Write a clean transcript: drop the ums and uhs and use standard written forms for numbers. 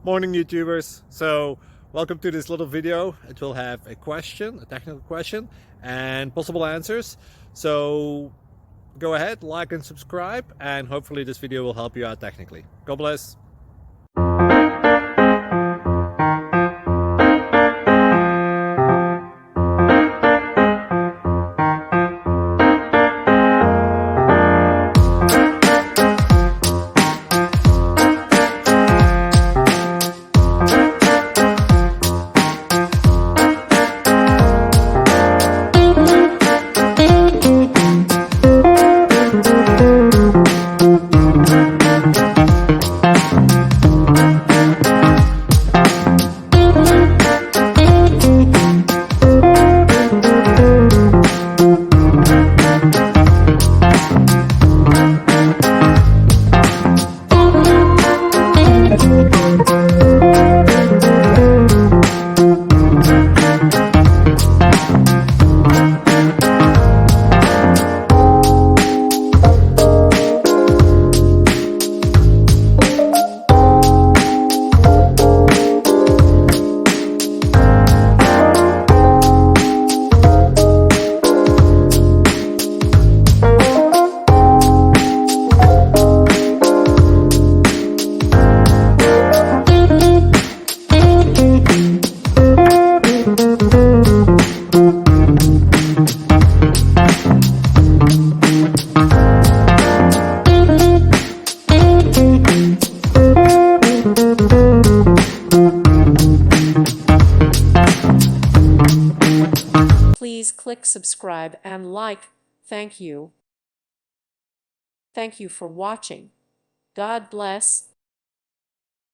Morning YouTubers. So welcome to this little video. It will have a question, a technical question, and possible answers. So go ahead, like and subscribe, and hopefully this video will help you out technically. God bless. Please click subscribe and like. Thank you. Thank you for watching. God bless.